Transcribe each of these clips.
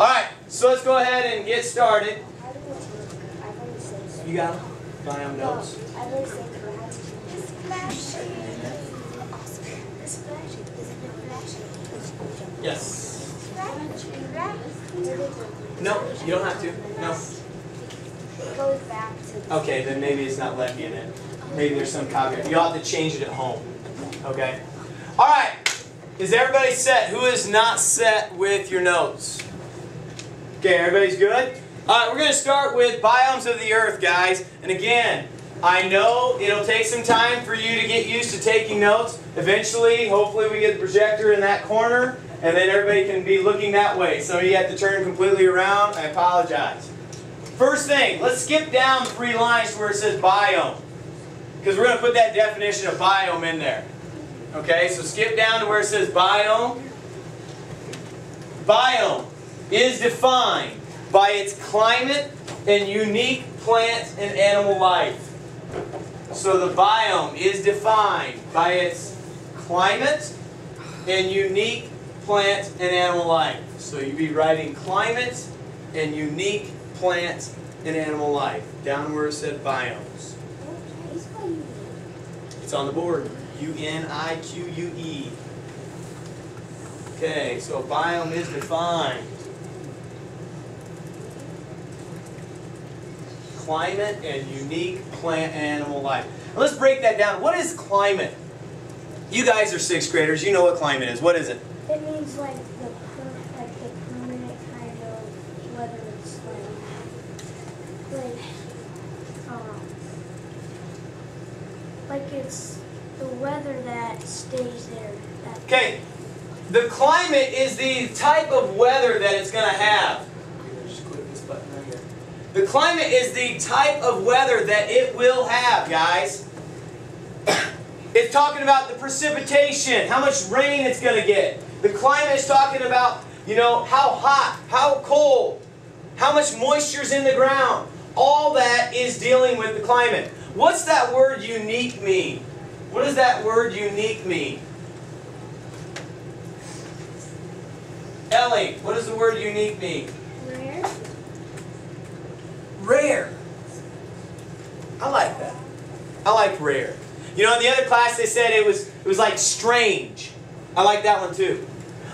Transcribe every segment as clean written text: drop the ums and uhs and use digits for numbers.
Alright, so let's go ahead and get started. You got them? Biome notes. Yes. No, you don't have to. No. It goes back to. Okay, then maybe it's not letting you in it. Maybe there's some copy. You'll have to change it at home. Okay? Alright. Is everybody set? Who is not set with your notes? Okay, everybody's good? Alright, we're going to start with biomes of the earth, guys. And again, I know it'll take some time for you to get used to taking notes. Eventually, hopefully we get the projector in that corner, and then everybody can be looking that way. Some of you have to turn completely around. I apologize. First thing, let's skip down 3 lines to where it says biome. Because we're going to put that definition of biome in there. Okay, so skip down to where it says biome. Biome is defined by its climate and unique plant and animal life. So the biome is defined by its climate and unique plant and animal life. So you'd be writing climate and unique plant and animal life. Down where it said biomes. It's on the board. U-N-I-Q-U-E. Okay, so a biome is defined. Climate and unique plant and animal life. Now let's break that down. What is climate? You guys are 6th graders. You know what climate is. What is it? It means like the permanent kind of weather. It's like it's the weather that stays there. Okay, the climate is the type of weather that it's going to have. Just click this button right here. The climate is the type of weather that it will have, guys. It's talking about the precipitation, how much rain it's going to get. The climate is talking about, you know, how hot, how cold, how much moisture is in the ground. All that is dealing with the climate. What's that word unique mean? What does that word unique mean? Ellie, what does the word unique mean? Rare. Rare. I like that. I like rare. You know, in the other class they said it was like strange. I like that one too.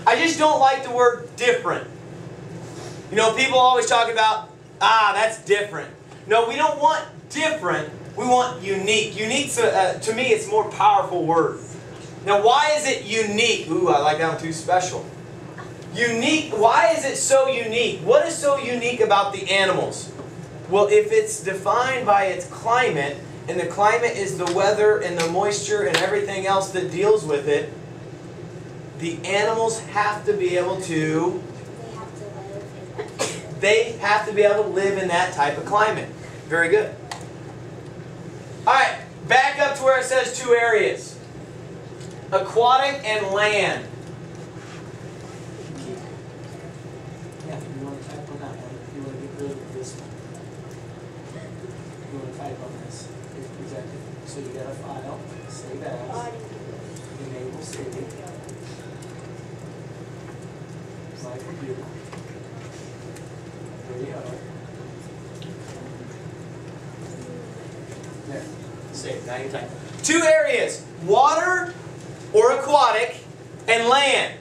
I just don't like the word different. You know, people always talk about, that's different. No, we don't want different. We want unique. Unique, to me, it's a more powerful word. Now, why is it unique? Ooh, I like that one too, special. Unique, why is it so unique? What is so unique about the animals? Well, if it's defined by its climate, and the climate is the weather and the moisture and everything else that deals with it, the animals have to be able to, they have to be able to live in that type of climate. Very good. Alright, back up to where it says 2 areas. Aquatic and land. Yeah, you want to type on that one. You want to get rid of this one. You want to type on this. Exactly. So you got a file. Save as. Enable saving. My computer. There you are. There. Save. Now you type. 2 areas. Water or aquatic and land.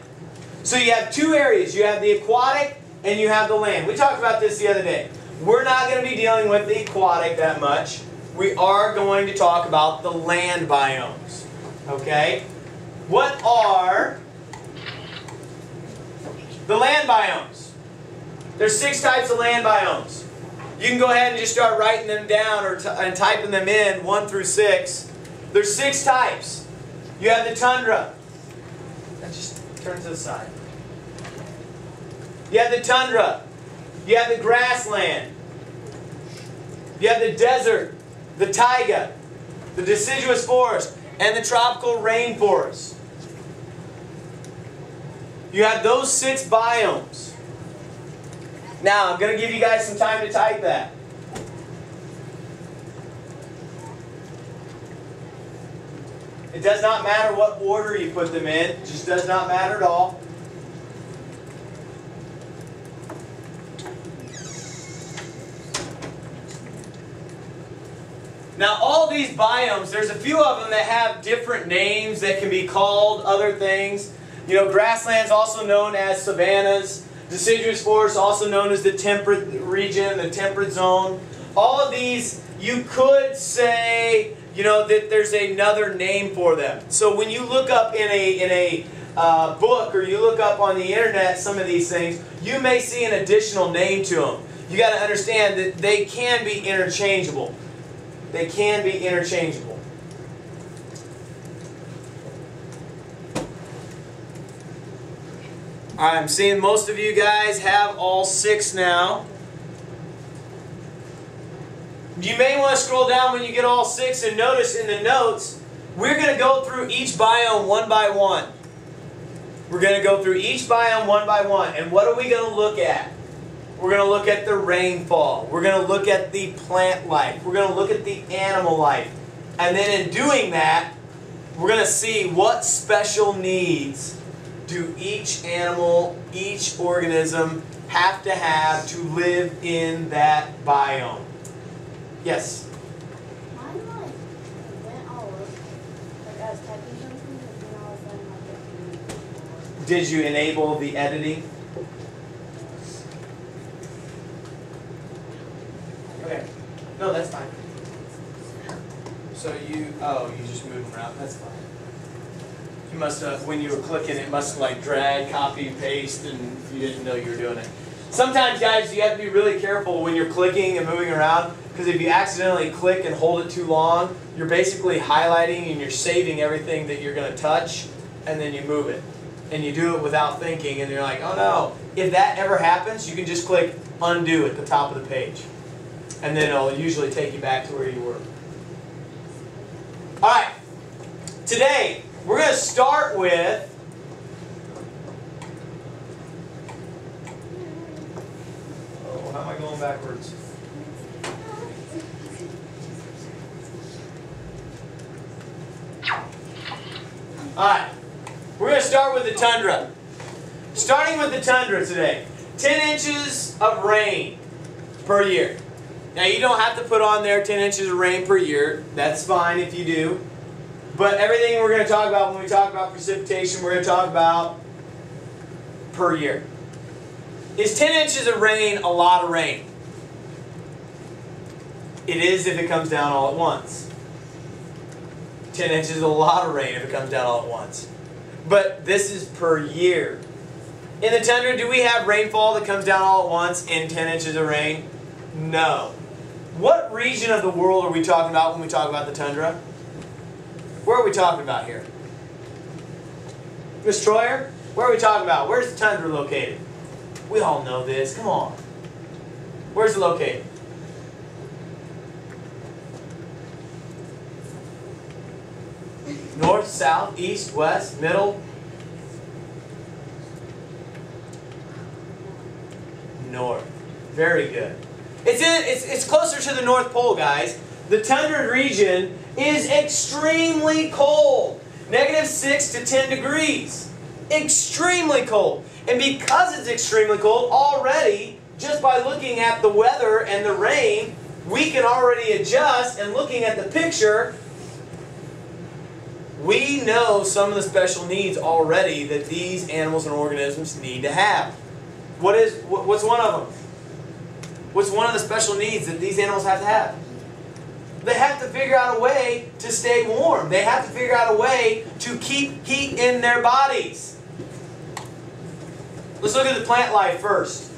So you have 2 areas. You have the aquatic and you have the land. We talked about this the other day. We're not going to be dealing with the aquatic that much. We are going to talk about the land biomes. Okay? What are the land biomes? There's 6 types of land biomes. You can go ahead and just start writing them down and typing them in, 1 through 6. There's 6 types. You have the tundra. That just turn to the side. You have the tundra. You have the grassland. You have the desert, the taiga, the deciduous forest, and the tropical rainforest. You have those 6 biomes. Now, I'm going to give you guys some time to type that. It does not matter what order you put them in. It just does not matter at all. Now all these biomes, there's a few of them that have different names that can be called other things. You know, grasslands also known as savannas. Deciduous forests also known as the temperate region, the temperate zone. All of these, you could say, you know, that there's another name for them. So when you look up in a book or you look up on the internet some of these things, you may see an additional name to them. You got to understand that they can be interchangeable. They can be interchangeable. I'm seeing most of you guys have all 6 now. You may want to scroll down when you get all 6 and notice in the notes, we're going to go through each biome one by one. We're going to go through each biome one by one. And what are we going to look at? We're going to look at the rainfall. We're going to look at the plant life. We're going to look at the animal life. And then in doing that, we're going to see what special needs do each animal, each organism have to live in that biome. Yes? Mine went all over. I was typing something and then all of a sudden Did you enable the editing? Okay. No, that's fine. So you just move them around. That's fine. You must have, when you were clicking, it must have like drag, copy, paste, and you didn't know you were doing it. Sometimes, guys, you have to be really careful when you're clicking and moving around, because if you accidentally click and hold it too long, you're basically highlighting and you're saving everything that you're going to touch, and then you move it. And you do it without thinking, and you're like, oh no. If that ever happens, you can just click undo at the top of the page. And then it'll usually take you back to where you were. Alright, today we're going to start with how am I going backwards? Alright, we're going to start with the tundra. Starting with the tundra today. 10 inches of rain per year. Now you don't have to put on there 10 inches of rain per year. That's fine if you do. But everything we're going to talk about when we talk about precipitation, we're going to talk about per year. Is 10 inches of rain a lot of rain? It is if it comes down all at once. 10 inches is a lot of rain if it comes down all at once. But this is per year. In the tundra, do we have rainfall that comes down all at once in 10 inches of rain? No. What region of the world are we talking about when we talk about the tundra? Where are we talking about here? Miss Troyer, where are we talking about? Where's the tundra located? We all know this. Come on. Where's it located? North, south, east, west, middle? North. Very good. It's closer to the North Pole, guys. The tundra region is extremely cold. -6 to 10 degrees. Extremely cold. And because it's extremely cold, already, just by looking at the weather and the rain, we can already adjust, and looking at the picture, we know some of the special needs already that these animals and organisms need to have. What's one of them? What's one of the special needs that these animals have to have? They have to figure out a way to stay warm. They have to figure out a way to keep heat in their bodies. Let's look at the plant life first.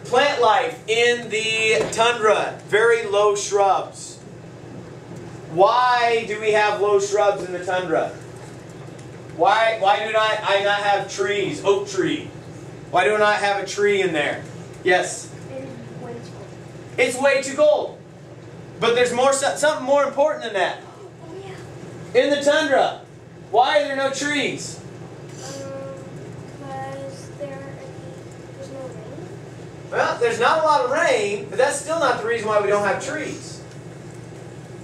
Plant life in the tundra, very low shrubs. Why do we have low shrubs in the tundra? Why do I not have trees? Oak tree. Why do I not have a tree in there? Yes? It's way too cold. But there's something more important than that. In the tundra, why are there no trees? Because there's no rain. Well, there's not a lot of rain, but that's still not the reason why we don't have trees.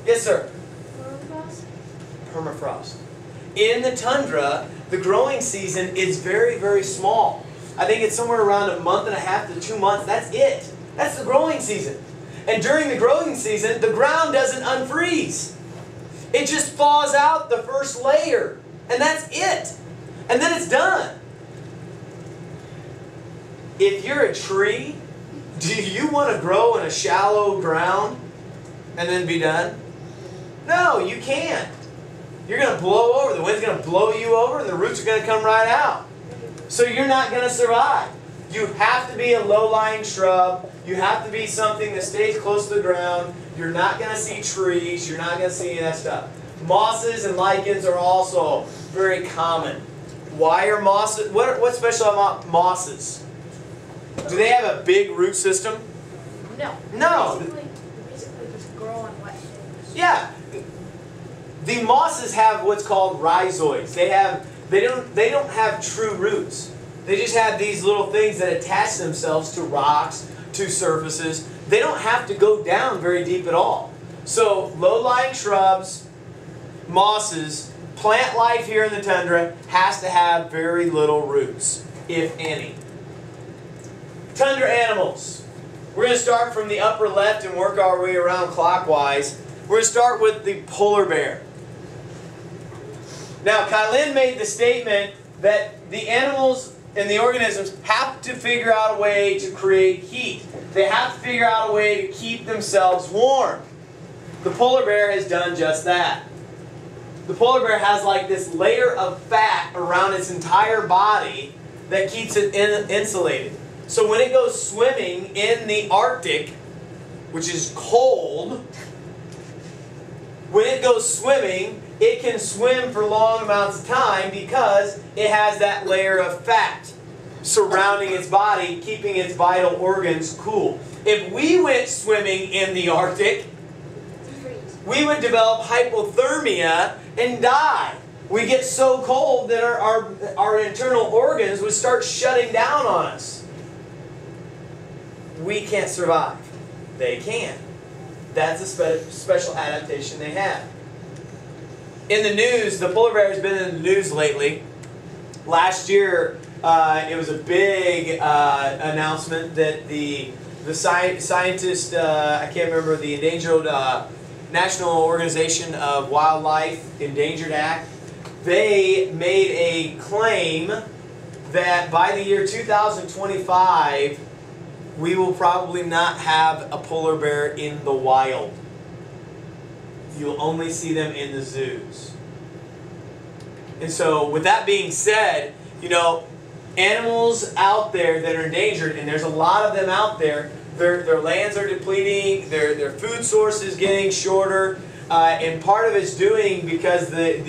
Yes, sir? Permafrost? Permafrost. In the tundra, the growing season is very, very small. I think it's somewhere around 1.5 to 2 months. That's it. That's the growing season. And during the growing season, the ground doesn't unfreeze. It just thaws out the first layer. And that's it. And then it's done. If you're a tree, do you want to grow in a shallow ground and then be done? No, you can't. You're going to blow over. The wind's going to blow you over and the roots are going to come right out. So you're not going to survive. You have to be a low-lying shrub. You have to be something that stays close to the ground. You're not going to see trees. You're not going to see any of that stuff. Mosses and lichens are also very common. Why are mosses? What's special about mosses? Do they have a big root system? No. No. Basically just grow on wet things. Yeah. The mosses have what's called rhizoids. They don't have true roots. They just have these little things that attach themselves to rocks, to surfaces. They don't have to go down very deep at all. So low-lying shrubs, mosses, plant life here in the tundra has to have very little roots, if any. Tundra animals. We're going to start from the upper left and work our way around clockwise. We're going to start with the polar bear. Now, Kylin made the statement that the animals and the organisms have to figure out a way to create heat. They have to figure out a way to keep themselves warm. The polar bear has done just that. The polar bear has like this layer of fat around its entire body that keeps it insulated. So when it goes swimming in the Arctic, which is cold, when it goes swimming, it can swim for long amounts of time because it has that layer of fat surrounding its body, keeping its vital organs cool. If we went swimming in the Arctic, we would develop hypothermia and die. We get so cold that our internal organs would start shutting down on us. We can't survive. They can. That's a special adaptation they have. In the news, the polar bear has been in the news lately. Last year, it was a big announcement that the scientist, I can't remember, the Endangered National Organization of Wildlife, Endangered Act, they made a claim that by the year 2025, we will probably not have a polar bear in the wild. You'll only see them in the zoos. And so, with that being said, you know, animals out there that are endangered, and there's a lot of them out there, their lands are depleting, their food source is getting shorter, and part of it's doing because the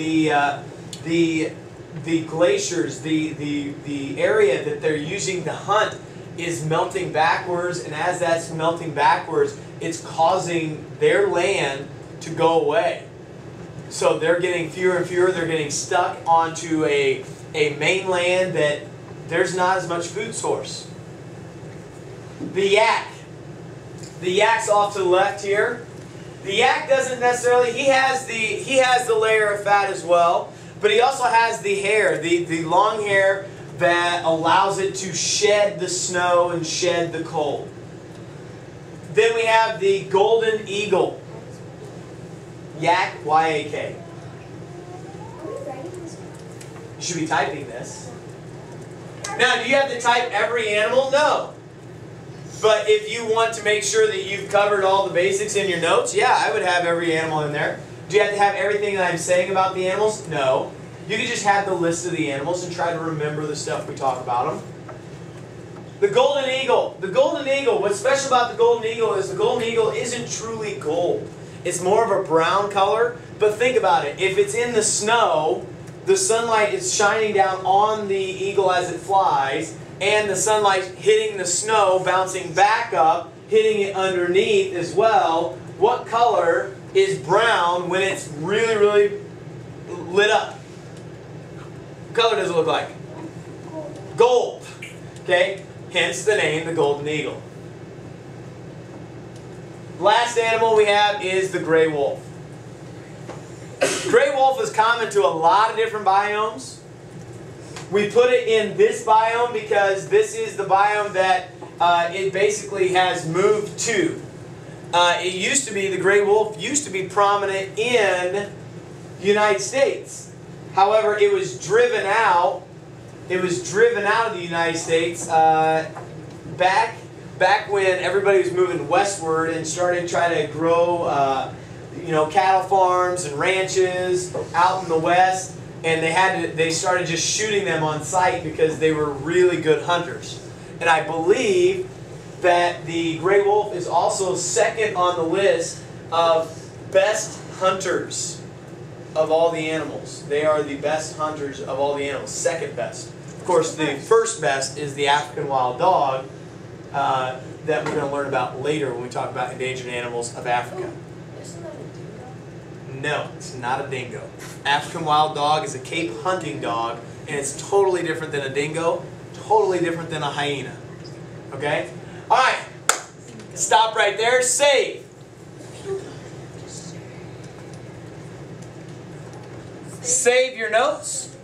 glaciers, the area that they're using to hunt is melting backwards, and as that's melting backwards, it's causing their land to go away. So they're getting fewer and fewer, they're getting stuck onto a mainland that there's not as much food source. The yak. The yak's off to the left here. The yak doesn't necessarily, he has the layer of fat as well, but he also has the hair, the long hair that allows it to shed the snow and shed the cold. Then we have the golden eagle. Yak, Y-A-K. You should be typing this. Now, do you have to type every animal? No. But if you want to make sure that you've covered all the basics in your notes, yeah, I would have every animal in there. Do you have to have everything that I'm saying about the animals? No. You can just have the list of the animals and try to remember the stuff we talk about them. The golden eagle. The golden eagle, what's special about the golden eagle is the golden eagle isn't truly gold. It's more of a brown color, but think about it. If it's in the snow, the sunlight is shining down on the eagle as it flies, and the sunlight hitting the snow, bouncing back up, hitting it underneath as well. What color is brown when it's really, really lit up? What color does it look like? Gold. Okay? Hence the name, the golden eagle. Last animal we have is the gray wolf. Gray wolf is common to a lot of different biomes. We put it in this biome because this is the biome that it basically has moved to. It used to be, the gray wolf used to be prominent in the United States. However, it was driven out. It was driven out of the United States back when everybody was moving westward and started trying to grow, cattle farms and ranches out in the west. And they started just shooting them on sight because they were really good hunters. And I believe that the gray wolf is also second on the list of best hunters of all the animals. They are the best hunters of all the animals, second best. Of course, the first best is the African wild dog that we're going to learn about later when we talk about endangered animals of Africa. Isn't that a dingo? No, it's not a dingo. African wild dog is a Cape hunting dog, and it's totally different than a dingo, totally different than a hyena. Okay? All right. Stop right there. Save. Save your notes.